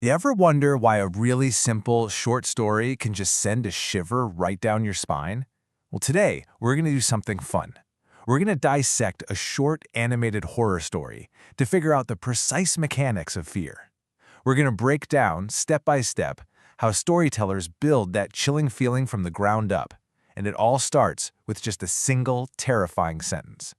You ever wonder why a really simple, short story can just send a shiver right down your spine? Well, today, we're going to do something fun. We're going to dissect a short animated horror story to figure out the precise mechanics of fear. We're going to break down, step by step, how storytellers build that chilling feeling from the ground up. And it all starts with just a single, terrifying sentence.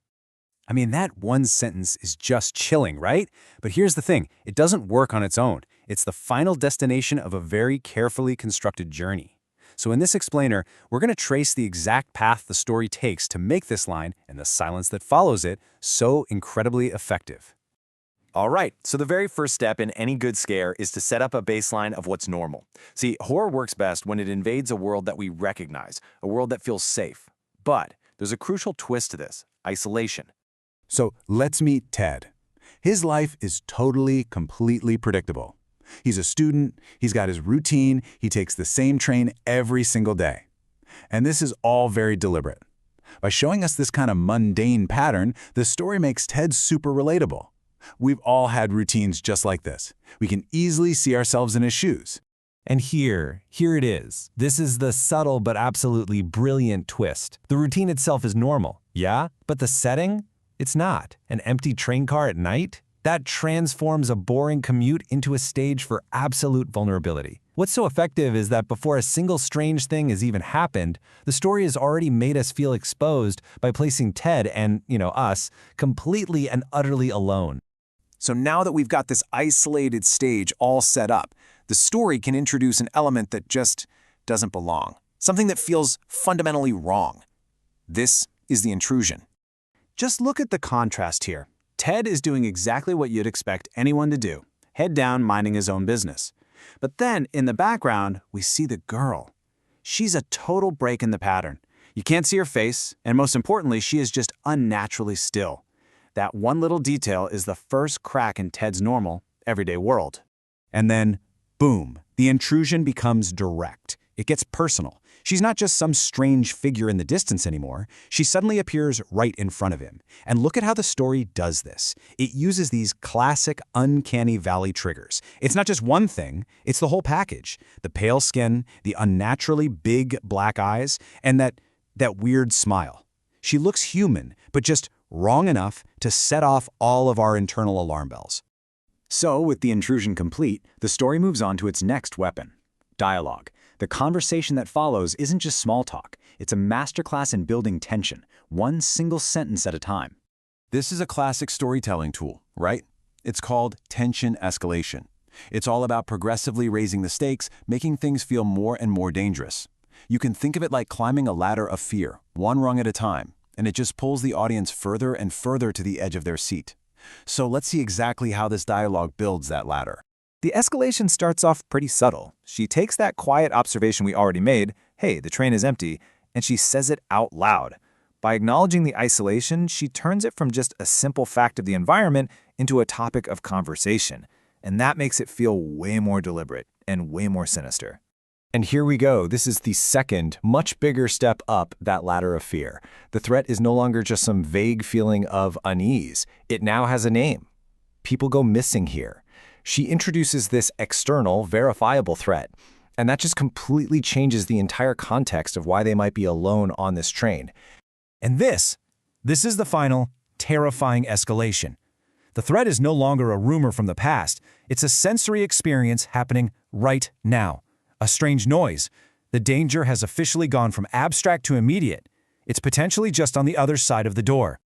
I mean, that one sentence is just chilling, right? But here's the thing, it doesn't work on its own. It's the final destination of a very carefully constructed journey. So in this explainer, we're going to trace the exact path the story takes to make this line and the silence that follows it so incredibly effective. All right, so the very first step in any good scare is to set up a baseline of what's normal. See, horror works best when it invades a world that we recognize, a world that feels safe. But there's a crucial twist to this: isolation. So let's meet Ted. His life is totally, completely predictable. He's a student, he's got his routine, he takes the same train every single day. And this is all very deliberate. By showing us this kind of mundane pattern, the story makes Ted super relatable. We've all had routines just like this. We can easily see ourselves in his shoes. And here it is. This is the subtle but absolutely brilliant twist. The routine itself is normal, yeah? But the setting? It's not. An empty train car at night? That transforms a boring commute into a stage for absolute vulnerability. What's so effective is that before a single strange thing has even happened, the story has already made us feel exposed by placing Ted and, us, completely and utterly alone. So now that we've got this isolated stage all set up, the story can introduce an element that just doesn't belong. Something that feels fundamentally wrong. This is the intrusion. Just look at the contrast here. Ted is doing exactly what you'd expect anyone to do, head down minding his own business. But then, in the background, we see the girl. She's a total break in the pattern. You can't see her face, and most importantly, she is just unnaturally still. That one little detail is the first crack in Ted's normal, everyday world. And then, boom, the intrusion becomes direct. It gets personal. She's not just some strange figure in the distance anymore. She suddenly appears right in front of him. And look at how the story does this. It uses these classic uncanny valley triggers. It's not just one thing, it's the whole package. The pale skin, the unnaturally big black eyes, and that weird smile. She looks human, but just wrong enough to set off all of our internal alarm bells. So, with the intrusion complete, the story moves on to its next weapon: dialogue. The conversation that follows isn't just small talk. It's a masterclass in building tension, one single sentence at a time. This is a classic storytelling tool, right? It's called tension escalation. It's all about progressively raising the stakes, making things feel more and more dangerous. You can think of it like climbing a ladder of fear, one rung at a time, and it just pulls the audience further and further to the edge of their seat. So let's see exactly how this dialogue builds that ladder. The escalation starts off pretty subtle. She takes that quiet observation we already made, hey, the train is empty, and she says it out loud. By acknowledging the isolation, she turns it from just a simple fact of the environment into a topic of conversation. And that makes it feel way more deliberate and way more sinister. And here we go. This is the second, much bigger step up that ladder of fear. The threat is no longer just some vague feeling of unease. It now has a name. People go missing here. She introduces this external, verifiable threat, and that just completely changes the entire context of why they might be alone on this train. And this is the final, terrifying escalation. The threat is no longer a rumor from the past. It's a sensory experience happening right now. A strange noise. The danger has officially gone from abstract to immediate. It's potentially just on the other side of the door.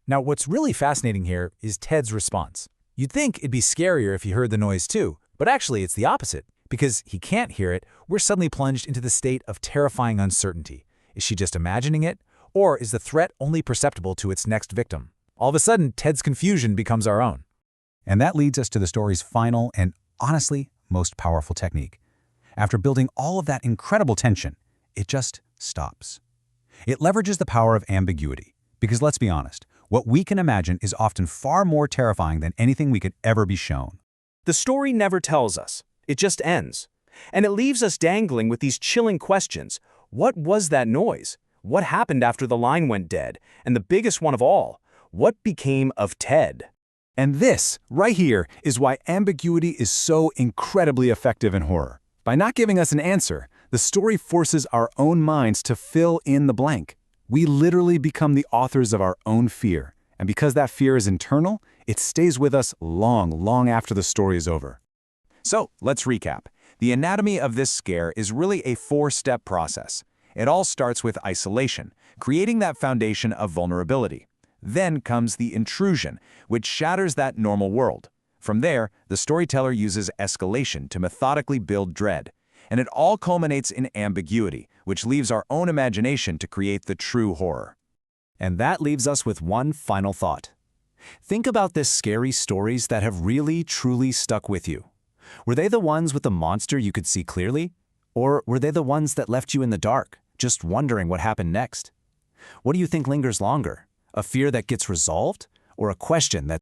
Now, what's really fascinating here is Ted's response. You'd think it'd be scarier if he heard the noise too, but actually it's the opposite. Because he can't hear it, we're suddenly plunged into the state of terrifying uncertainty. Is she just imagining it? Or is the threat only perceptible to its next victim? All of a sudden, Ted's confusion becomes our own. And that leads us to the story's final and, honestly, most powerful technique. After building all of that incredible tension, it just stops. It leverages the power of ambiguity. Because let's be honest, what we can imagine is often far more terrifying than anything we could ever be shown. The story never tells us. It just ends. And it leaves us dangling with these chilling questions. What was that noise? What happened after the line went dead? And the biggest one of all, what became of Ted? And this, right here, is why ambiguity is so incredibly effective in horror. By not giving us an answer, the story forces our own minds to fill in the blank. We literally become the authors of our own fear. And because that fear is internal, it stays with us long, long after the story is over. So, let's recap. The anatomy of this scare is really a 4-step process. It all starts with isolation, creating that foundation of vulnerability. Then comes the intrusion, which shatters that normal world. From there, the storyteller uses escalation to methodically build dread. And it all culminates in ambiguity, which leaves our own imagination to create the true horror. And that leaves us with one final thought. Think about the scary stories that have really, truly stuck with you. Were they the ones with the monster you could see clearly? Or were they the ones that left you in the dark, just wondering what happened next? What do you think lingers longer? A fear that gets resolved? Or a question that